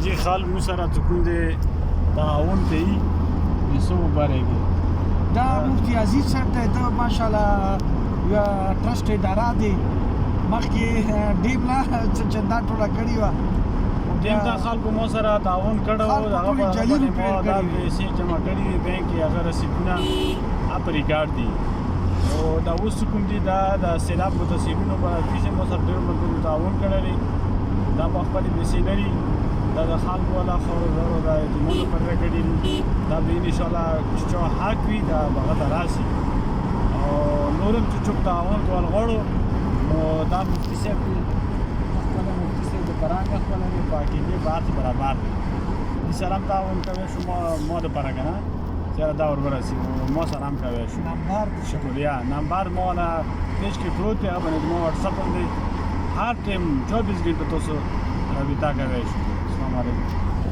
جی خال مو سره چې کوم دی تعاون کوي پیسو وبارېږي دا مفتي عزیز صاحب دی دا ماشاءالله یوه ټرسټ اداره دی مخکې ډیم لا چندا ټوله کړې وه ډیم ته خلکو مو سره تعاون کړی و د هغه په باندې مو دا پیسې جمع کړي وي بینک کې هغه رسیدونه په ریکارډ دي او دا اوس کوم دي دا د سیلاب متصیبینو په پیسې مو سره ډېر ملګرو تعاون کړی دی دا په خپلې پیسې لري دا د خلکو والا خورو زرو د یتیمانو پر کړي دا به انشاءالله چې حق وي دا به هغه ته راسي او نور هم چې څوک تعاون کول غواړو نو دا مفتي صاحب دی خپله مفتي صاحب د فرهنګ خپله دی په عقیدې بات برابر دی دې سره هم تعاون کوی شو ما دپاره که نه چېرې دا ور ورسېږي ما سره هم کوی شو نمبر شکریه نمبر ما والا پیج کې پروت دی هغه باندې زما وټساپ هم دی هر ټایم 24 ګنټه تاسو رابطه کوی شو السلام علیکم